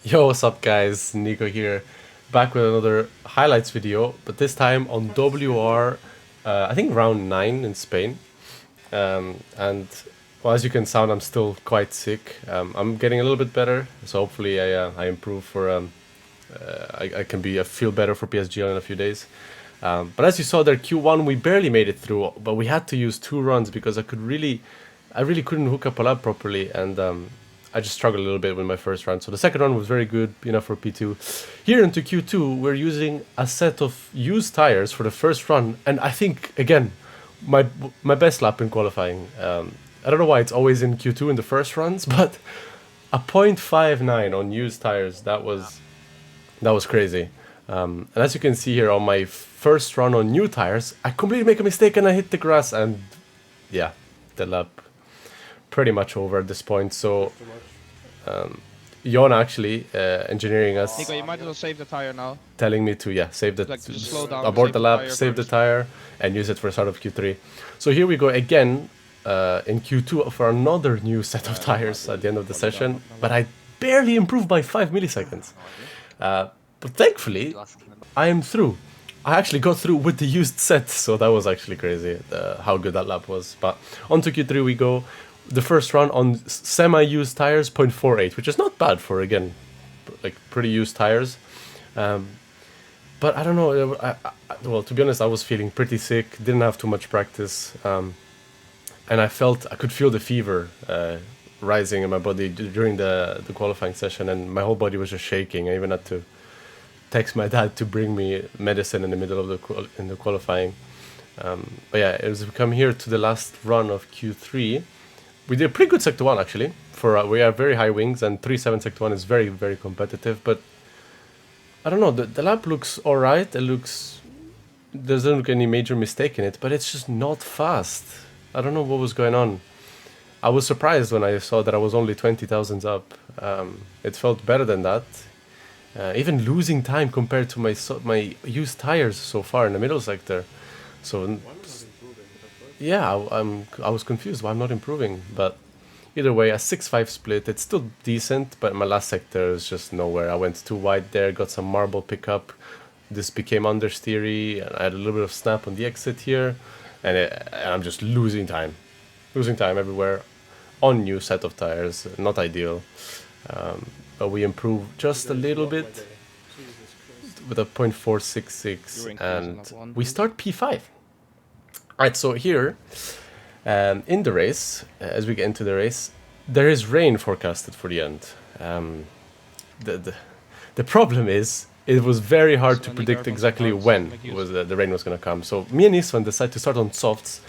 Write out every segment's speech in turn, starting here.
Yo, what's up guys? Nico here, back with another highlights video, but this time on WR, I think round 9 in Spain. And well, as you can sound, I'm still quite sick. I'm getting a little bit better, so hopefully I improve for, I can feel better for PSG in a few days. But as you saw there, Q1 we barely made it through, but we had to use 2 runs because I really couldn't hook up a lap properly, and I just struggled a little bit with my first run. So the second run was very good, enough for P2. Here into Q2, we're using a set of used tires for the first run, and I think again, my my best lap in qualifying. I don't know why it's always in Q2 in the first runs, but a 0.59 on used tires, that was crazy. And as you can see here on my first run on new tires, I completely make a mistake and I hit the grass, and yeah, the lap pretty much over at this point. So Jon actually engineering us, Nico, you might as well save the tire now. telling me to save the Like to just slow down, abort save the the lap, tire save the first. tire, and use it for start of Q3. So here we go again in Q2 for another new set of tires at the end of the session, but I barely improved by 5 milliseconds. But thankfully, I am through. I actually got through with the used set, so that was actually crazy how good that lap was. But on to Q3 we go. The first run on semi-used tires, 0.48, which is not bad for, again, like pretty used tires. But I don't know. Well, to be honest, I was feeling pretty sick. Didn't have too much practice, and I could feel the fever rising in my body during the qualifying session, and my whole body was just shaking. I even had to text my dad to bring me medicine in the middle of the qualifying. But yeah, as we come here to the last run of Q3, we did a pretty good sector one actually. For we have very high wings, and 3.7 sector one is very very competitive. But I don't know, the lap looks alright. It looks, doesn't look any major mistake in it, but it's just not fast. I don't know what was going on. I was surprised when I saw that I was only 20,000 up. It felt better than that. Even losing time compared to my used tires so far in the middle sector. So yeah, I was confused why I'm not improving. But either way, a 6-5 split, it's still decent, but my last sector is just nowhere. I went too wide there, got some marble pickup. This became understeery, and I had a little bit of snap on the exit here, and I'm just losing time everywhere on new set of tires. Not ideal, but we improved just a little bit with a 0.466, and we start P5. Alright, so here in the race, as we get into the race, there is rain forecasted for the end. The the problem is it was very hard to predict exactly when the rain was going to come. So me and Isvan decided to start on softs,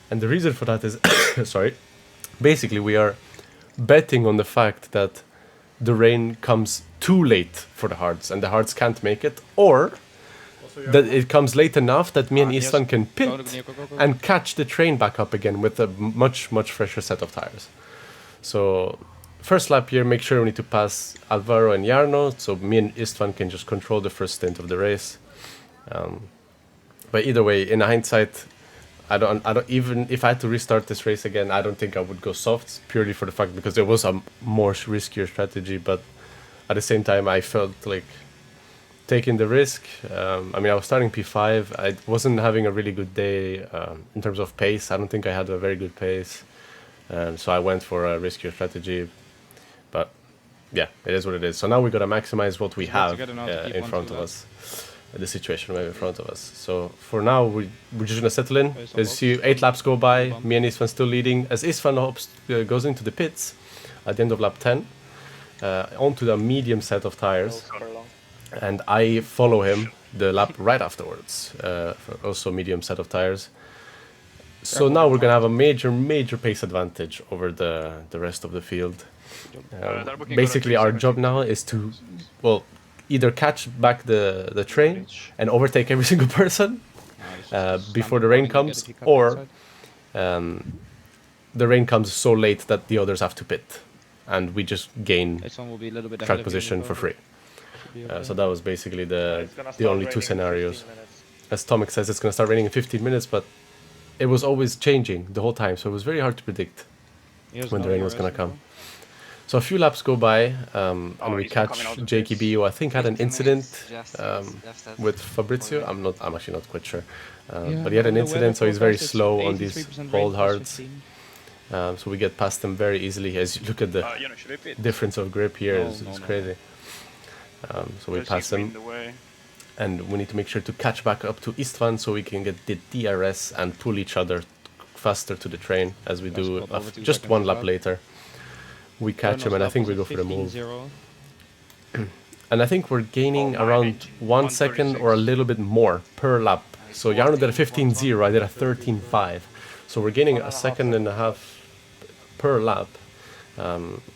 and the reason for that is, sorry, basically we are betting on the fact that the rain comes too late for the hards, and the hards can't make it, or that it comes late enough that me and Isvan can pit and catch the train back up again with a much fresher set of tires. So first lap here, make sure we need to pass Alvaro and Jarno, so me and Istvan can just control the first stint of the race. But either way, in hindsight, I don't even if I had to restart this race again, I don't think I would go softs, purely for the fact because there was a more riskier strategy. But at the same time, I felt like taking the risk. I mean, I was starting P5. I wasn't having a really good day in terms of pace. I don't think I had a very good pace. So I went for a riskier strategy. But yeah, it is what it is. So now we got to maximize what we have in front of us. The situation we have in front of us. So for now, we're just going to settle in. As you see, 8 laps go by. Me and Isvan still leading. As Isvan goes into the pits at the end of lap 10, onto the medium set of tires. And I follow him the lap right afterwards, also medium set of tires. So now we're gonna have a major pace advantage over the rest of the field. Basically, our job now is to, well, either catch back the train and overtake every single person before the rain comes, or the rain comes so late that the others have to pit, and we just gain track position for free. So that was basically the only 2 scenarios. As Tomek says, it's going to start raining in 15 minutes, but it was always changing the whole time, so it was very hard to predict when the rain was going to come. So a few laps go by, and we he's coming catch out of Jakey this. B, who I think had an 15 incident minutes, just left that with Fabrizio. already. I'm actually not quite sure, Yeah, but he had an on the weather incident, so he's very forecast, it's slow on these 83% hold rain, hards. +15. So we get past him very easily. As you look at the Should I pit? difference of grip here, No, it's no, no. crazy. So we Because pass he's in him, the way. and we need to make sure to catch back up to Istvan so we can get the DRS and pull each other faster to the train as we do got over 2 just seconds one as lap well. later. We catch him, and I think we go for the move. 15-0. And I think we're gaining Oh, around 1 second or a little bit more per lap. So Jarno did a 15.0, I did a 13.5. So we're gaining a second and a half per lap.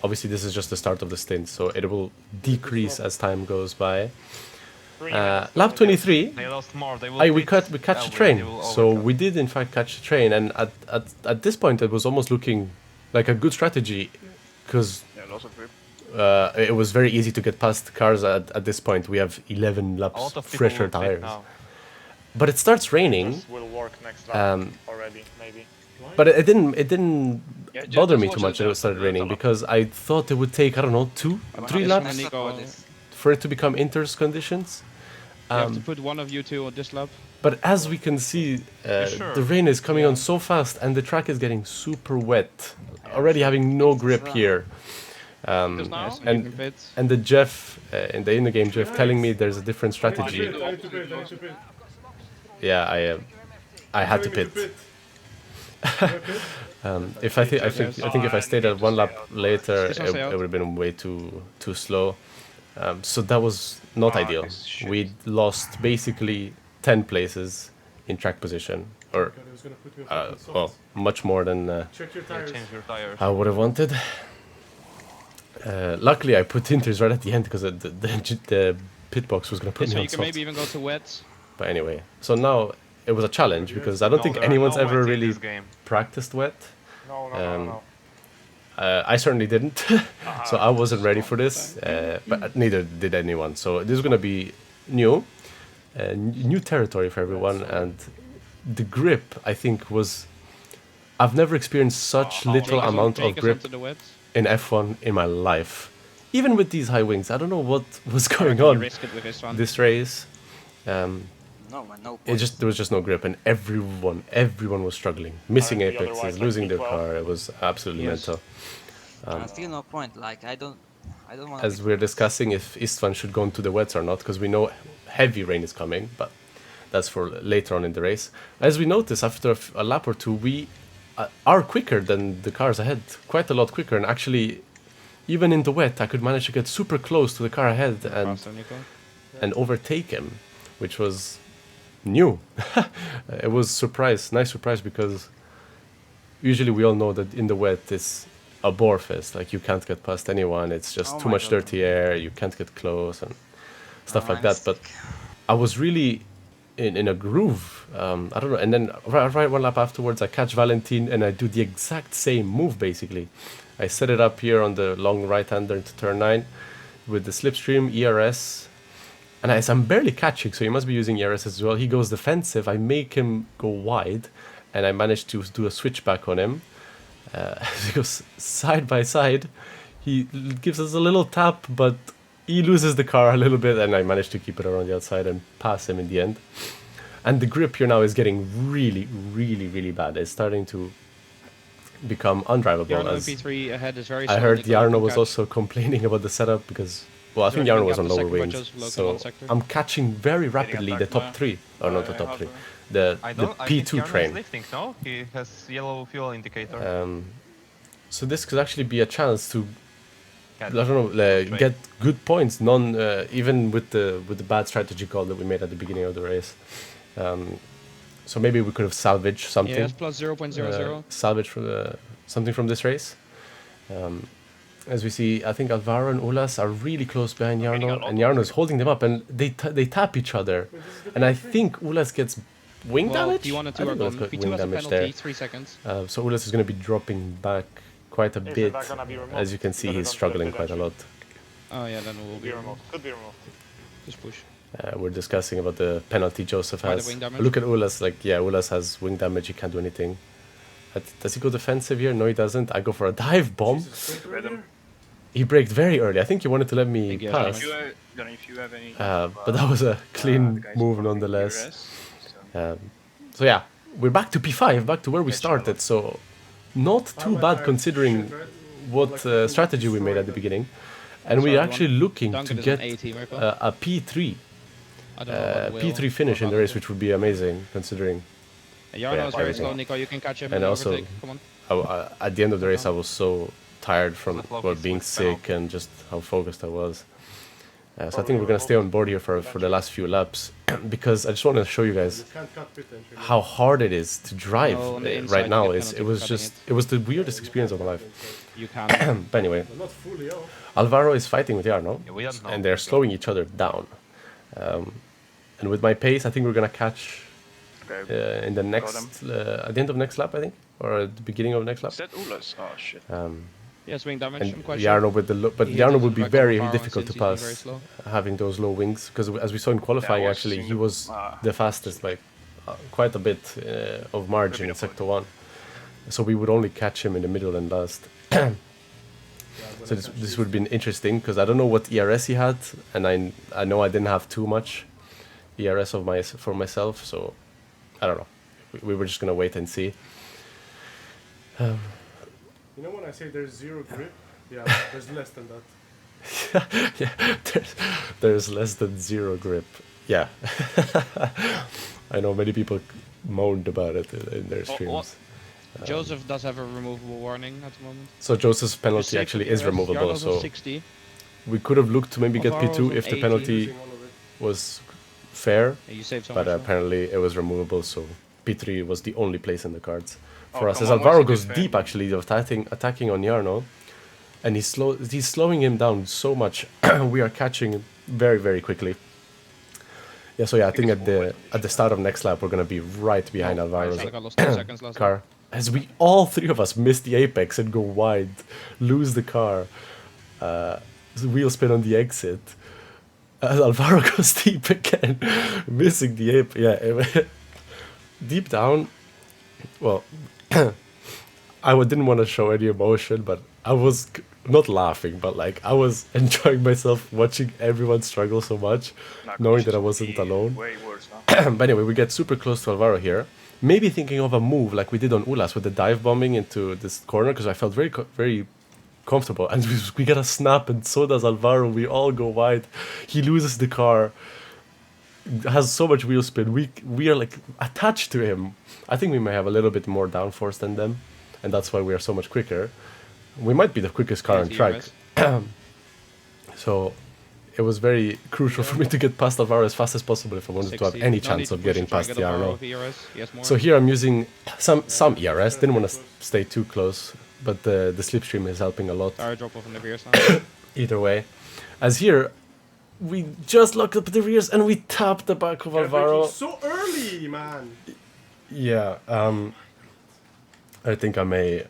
Obviously this is just the start of the stint, so it will decrease as time goes by. Lap 23, They lost more. They will we catch the train. They will So overcut. we did in fact catch the train, and at this point it was almost looking like a good strategy, because Yeah, lots of grip. it was very easy to get past cars at this point. We have 11 A laps lot of people fresher will pit tires. now. But it starts raining, This will work next lap already, maybe. but it didn't Yeah, bother just me watch too much it, when it started yeah, raining, yeah. because I thought it would take, I don't know, 2, 3 Yes, laps Nico. for it to become inters conditions. You have to put one of you two on this lap. But as we can see, sure? the rain is coming on so fast, and the track is getting super wet. Already having no grip here. Because now, Yes, And- you can pit. And the Jeff, in the game Jeff, telling me there's a different strategy. Yeah, I had to pit. If I think if I stayed at one lap later, This it, one's it out. would have been way too slow. So that was not ideal. this shit. We lost basically 10 places in track position, or well, much more than Change your tires. I would have wanted. Luckily, I put inters right at the end because the pit box was gonna put So me you on can softs. maybe even go to wets. But anyway, so now it was a challenge because I don't think anyone's ever really game. practiced wet. No. I certainly didn't, so I wasn't ready for this, but neither did anyone. So this is gonna be new, new territory for everyone, and the grip I think was. I've never experienced such little amount of Take us grip onto the wets. in F1 in my life. Even with these high wings, I don't know what was going You on risk it with this one. this race. No, man, no It point. just there was just no grip, and everyone was struggling, missing Aren't we apexes, otherwise losing like their P12? car. It was absolutely Yes. mental. Still no point. Like I don't want. As we're discussing if Istvan should go into the wets or not, because we know heavy rain is coming, but that's for later on in the race. As we notice after a lap or two, we are quicker than the cars ahead, quite a lot quicker, and actually. Even in the wet, I could manage to get super close to the car ahead Faster, Nico. and overtake him, which was new. It was nice surprise, because usually we all know that in the wet it's a bore fest. Like you can't get past anyone. It's just Oh too my much God. dirty air. You can't get close and stuff like Nice. that. But I was really in a groove. I don't know. And then right one lap afterwards, I catch Valentin and I do the exact same move basically. I set it up here on the long right-hander into turn 9 with the slipstream, ERS. And as I'm barely catching, so he must be using ERS as well. He goes defensive. I make him go wide, and I manage to do a switchback on him. Because side by side, he gives us a little tap, but he loses the car a little bit, and I manage to keep it around the outside and pass him in the end. And the grip here now is getting really, really, really bad. It's starting to become undrivable. Jarno As MP3 ahead is very I slow, heard Nico. Jarno You was catch- also complaining about the setup because, well, I think Jarno Jarno was got on the lower second, but wings, just local so one sector. I'm catching very rapidly the top 3, or not the top 3, the I think P2 Jarno is train. lifting, no? He has yellow fuel indicator. So this could actually be a chance to, I Catch. don't know, Train. get good points, even with the bad strategy call that we made at the beginning of the race. So maybe we could have salvaged something. Yes, plus 0.00. Salvage from something from this race. As we see, I think Alvaro and Ulas are really close behind Jarno, and Jarno is holding them up, and they tap each other. And I think Ulas gets wing Well, damage. P1 and I 2 are think gone. Ulas got P2 wing has a damage penalty, there. 3 seconds. So Ulas is going to be dropping back quite a Isn't bit. that gonna be removed? As you can see, Because he's they don't struggling have quite a lot. Oh yeah, then we'll Could be be removed. Could be removed. Just push. We're discussing about the penalty Joseph Why the has. wing damage? Look at Ulas, like, yeah, Ulas has wing damage, he can't do anything. Does he go defensive here? No, he doesn't. I go for a dive bomb. Rhythm. he braked very early. I think he wanted to let me Think he has pass, damage. If you have any. but that was a clean move nonetheless. So yeah, we're back to P5, back to where we started. So not too bad considering what strategy we made at the beginning, and we're actually looking to Duncan is get on 18, Mirko. a P3. I don't know about Will. P3 finish in the race, which would be amazing considering. Jarno is very everything. slow, Nico. You can catch him And and also, overtake. Come on. At the end of the race, I was so tired from Loki being switch sick and just how focused I was. So I think we're gonna stay on board here for the last few laps because I just want to show you guys how hard it is to drive No, on the inside right you now. get It penalty was for just cutting it was the weirdest experience of my life. You can. But anyway, Alvaro is fighting with Jarno, Yeah, we don't know. and they're slowing each other down. And with my pace, I think we're gonna catch in the next at the end of next lap, I think, or at the beginning of next lap. Is that Ulas? Oh shit. Yeah, swing damage. I'm And quite Jarno sure. with the but He Jarno doesn't would be back very up Alvaro difficult to since he's very pass slow. having those low wings because as we saw in qualifying, was actually in he the- was the fastest, like quite a bit of margin in sector 1. So we would only catch him in the middle and last. So this would have been interesting because I don't know what ERS he had, and I know I didn't have too much ERS for myself, so I don't know. We were just gonna wait and see. You know when I say there's zero grip? Yeah, there's less than that. Yeah, there's less than zero grip. Yeah, I know many people moaned about it in their streams. Joseph does have a removable warning at the moment. So Joseph's Just penalty save actually for is ERS. removable. Jarno's on So 60. we could have looked to maybe get Alvaro's P2 on if the 80. penalty Using all of it. was fair, Yeah, you saved so but much. though. apparently it was removable. So P3 was the only place in the cards for us. come As on, Alvaro what's goes the deep, actually, of attacking on Jarno, and he's slowing him down so much. We are catching very very quickly. Yeah, so yeah, I think at the start of next lap we're gonna be right behind I Alvaro's think I lost 2 seconds last car. As we all three of us miss the apex and go wide, lose the car, wheel spin on the exit. As Alvaro goes deep again, missing the ape. Yeah, deep down. Well, I didn't want to show any emotion, but I was not laughing, but like I was enjoying myself watching everyone struggle so much, knowing that I wasn't alone. Way worse now. But anyway, we get super close to Alvaro here. Maybe thinking of a move like we did on Ulas with the dive bombing into this corner because I felt very comfortable. And we get a snap, and so does Alvaro. We all go wide. He loses the car. Has so much wheel spin. We are like attached to him. I think we may have a little bit more downforce than them, and that's why we are so much quicker. We might be the quickest car on track. So it was very crucial for me to get past Alvaro as fast as possible if I wanted to have 60. any No need chance to of push getting to try past get the Alvaro RO. with ERS. He has more. So here I'm using some ERS. Didn't want to stay too close, but the slipstream is helping a lot. Tire drop off in the rears now. Either way, as here we just locked up the rears and we tapped the back of You're Alvaro. braking so early, man. Yeah, I think I may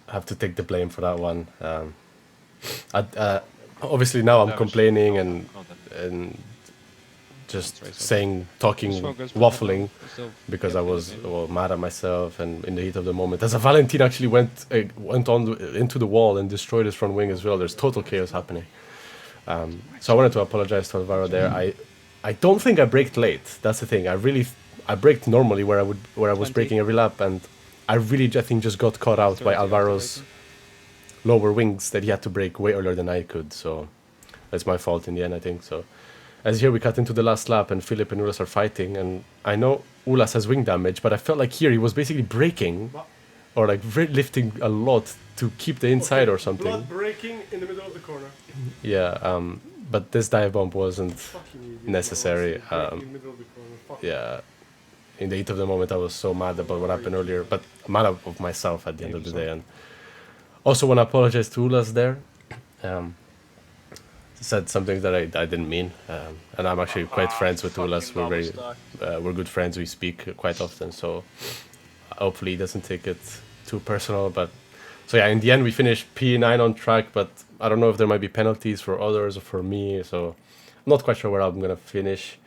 have to take the blame for that one. Obviously now I'm complaining and just talking, waffling because I was mad at myself and in the heat of the moment. As a Valentin actually went into the wall and destroyed his front wing as well. There's total chaos happening. So I wanted to apologize to Alvaro there. I don't think I braked late. That's the thing. I braked normally where I was braking every lap, and I think just got caught out by Alvaro's lower wings that he had to brake way earlier than I could. So that's my fault in the end, I think. So as here we cut into the last lap and Philip and Ulas are fighting, and I know Ulas has wing damage, but I felt like here he was basically braking or like lifting a lot to keep the inside or something. Blood braking in the middle of the corner. Yeah, but this dive bomb wasn't Fucking idiot. necessary. Braking in the middle of the corner. Fuck. Yeah, in the heat of the moment I was so mad about what happened earlier, but mad of myself at the end of the day. And also want to apologize to Ulas there. Said something that I didn't mean, and I'm actually quite friends with Ulas. We're good friends. We speak quite often, so hopefully he doesn't take it too personal. But so yeah, in the end we finished P9 on track, but I don't know if there might be penalties for others or for me, so I'm not quite sure where I'm gonna finish.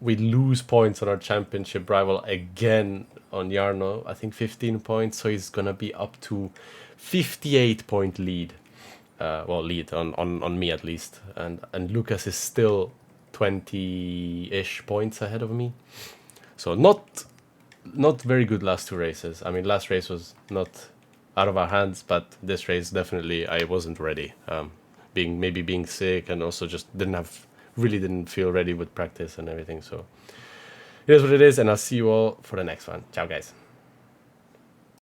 We lose points on our championship rival again on Jarno. I think 15 points, so he's gonna be up to 58 point lead. lead on me at least, and Lucas is still 20-ish points ahead of me. So not very good last two races. I mean, last race was not out of our hands, but this race definitely I wasn't ready. Being sick, and also just didn't feel ready with practice and everything. So it is what it is, and I'll see you all for the next one. Ciao, guys.